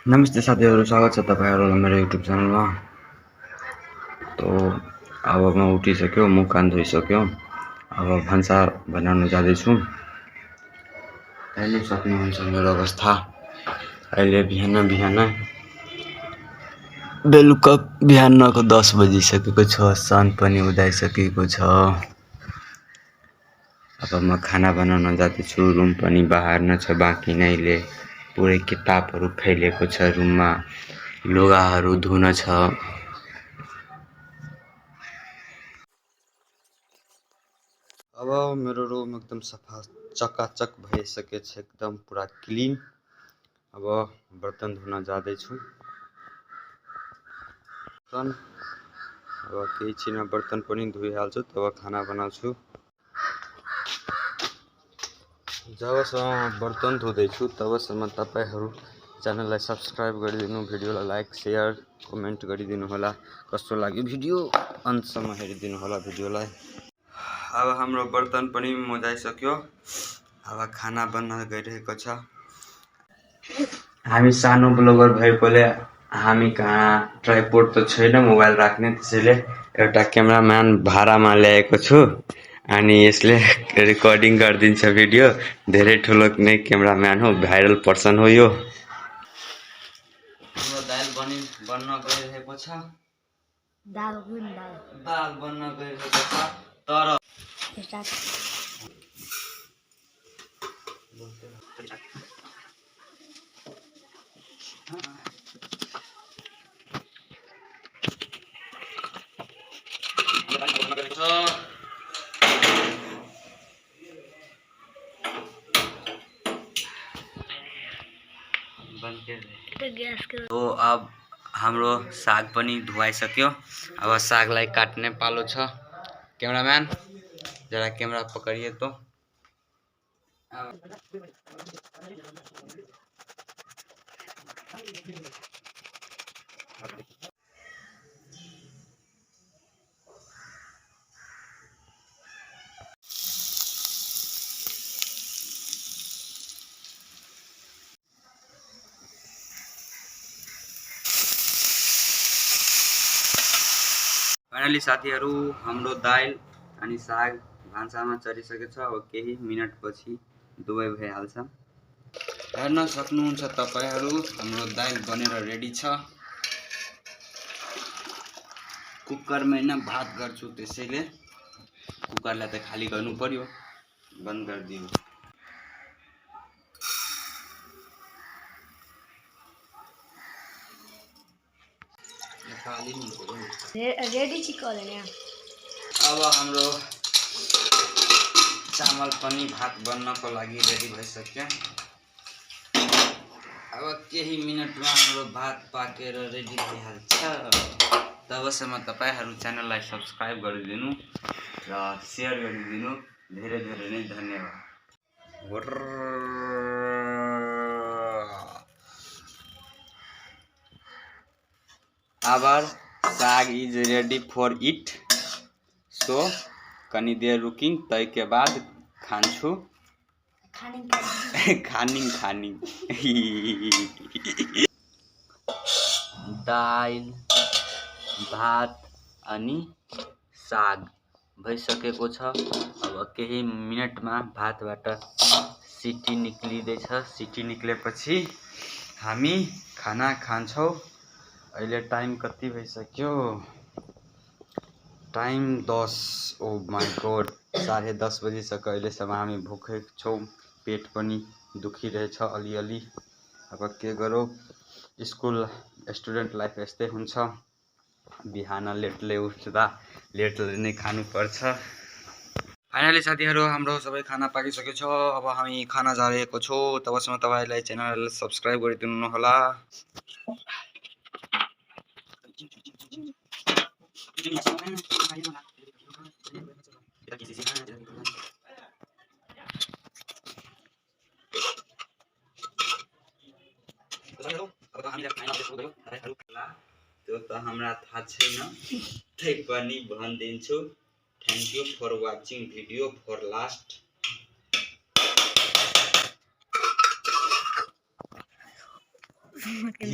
नमस्ते साथीहरु, स्वागत छ तपाईहरुलाई मेरो युट्युब च्यानलमा। तो अब म उठिसक्यो, मुख कान धोइसक्यो। अब भान्सा बनाउन जाँदैछु। हेर्न सक्नुहुन्छ मेरो अवस्था। अहिले बेलुका बिहानको 10 बजिसकेको छ। सन पनि उदाइसकेको छ। अब म खाना बनाउन जाँदैछु। रुम पनि बहार्न छ बाँकी नैले। पुरै किताबहरु फैलेको छ रुममा। लुगाहरु धुन छ। अब मेरो रुम एकदम सफा चकाचक भइसकेछ, एकदम पुरा क्लिन। अब बर्तन धुन जाँदैछु। अब केही छिन बर्तन पनि धोइहाल्छु, तब खाना बनाउँछु। जबसम्म बर्तन धुँदैछु तबसम्म तपाईहरु च्यानललाई सब्स्क्राइब गरिदिनु, भिडियोलाई लाइक, शेयर, कमेन्ट गरिदिनु होला। कस्तो लाग्यो भिडियो अन्तसम्म हेरिदिनु होला भिडियोलाई। अब हाम्रो बर्तन पनि मोजाइसक्यो। अब खाना बन्न गइरहेको छ। हामी सानो ब्लगर भएकोले हामी कहाँ ट्राइपोड त छैन मोबाइल राख्ने, त्यसैले एउटा क्यामेराम्यान भाडामा ल्याएको छु अनि यसले रेकर्डिङ गरिदिन्छ भिडियो। धेरै ठुलो नै क्यामेराम्यान हो, भाइरल पर्सन हो यो। हाम्रो दाल बन्न गइरहेको छ। दाल बन्न गइरहेको छ तर तो अब हाम्रो साग पनि धुवाइसक्यो। अब सागलाई काट्ने पालो छ। क्यामेराम्यान जरा क्यामेरा पकडिए तो। फाइनली साथीहरु, हाम्रो दाल अनि साग भान्सामा चढिसकेको छ। अब केही मिनेटपछि दुवै भइहाल्छ। हेर्न सक्नुहुन्छ तपाईहरु, हाम्रो दाल बनेर रेडी छ। कुकरमै नै भात गर्छु, त्यसैले कुकरलाई त खाली गर्नु पर्यो। बन्द गरिदिनु। रेडी चिकन है। अब हाम्रो चामल पनि भात बन्नको लागि रेडी भइसक्यो। अब केही मिनेटमा हाम्रो भात पाकेर रेडी भइहाल्छ। तबसम्म तपाईहरु च्यानललाई सब्स्क्राइब गरिदिनु र शेयर गरिदिनु। धेरै धेरै नै धन्यवाद। Our साग is ready for it. So कनी देर रुकिङ, तैके बाद खान्छु। खानिङ दाल, भात अनि साग भइसकेको छ। अब केही मिनेटमा भातबाट सिटी निक्लिँदैछ। सिटी निक्लेपछि हामी खाना खान्छौँ। अहिले टाइम कति भइसक्यो? टाइम 10। ओ माय गॉड, 10:30 बजिसक्यो। अहिलेसम्म हामी भोकै छौँ। पेट पनि दुखिरहेछ अलिअलि। अब के गरौँ, स्कुल स्टुडेन्ट लाइफ यस्तै हुन्छ। बिहान लेटले उठ्दा लेटले नै खानुपर्छ। फाइनली साथीहरु, हाम्रो सबै खाना पाकिसकेको छ। अब हामी खाना जारहेको छौँ। तबसम्म तपाईलाई च्यानललाई सब्स्क्राइब गरिदिनु होला। त्यो त हमरा थाहा छैन, तै पनि भनिदिन्छु। Thank you for watching video for last. नमस्ते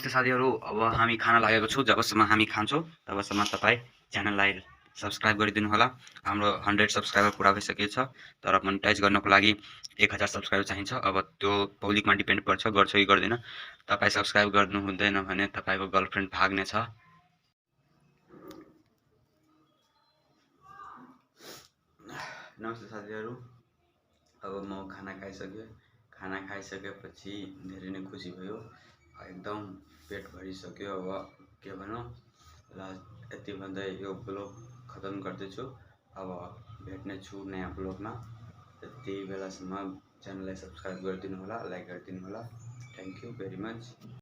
साथीहरू, अब हामी खाना लागेको छु। जबसम्म हामी खान्छौँ तबसम्म तपाईँ च्यानललाई सब्सक्राइब गरिदिनु होला। हाम्रो 100 सब्सक्राइबर पुरा भइसकेको छ, तर मोनेटाइज गर्नको लागि 1000 सब्सक्राइबर चाहिन्छ। अब त्यो पब्लिकमा डिपेन्ड पर्छ, गर्छ कि गर्दैन। तपाईँ सब्सक्राइब गर्नु हुँदैन भने तपाईँको गर्लफ्रेन्ड भाग्नेछ। नमस्ते साथीहरू, अब म खाना खाइसकेँ। खाना खाइसकेपछि धेरै नै खुसी भयो, एकदम पेट भरिसक्यो। अब के भनौँ, ल यति भन्दै यो ब्लग खतम गर्दैछु। अब भेट्ने छु नयाँ ब्लगमा। त्यति बेलासम्म च्यानललाई सब्सक्राइब गरिदिनु होला, लाइक गरिदिनु होला। Thank you very much.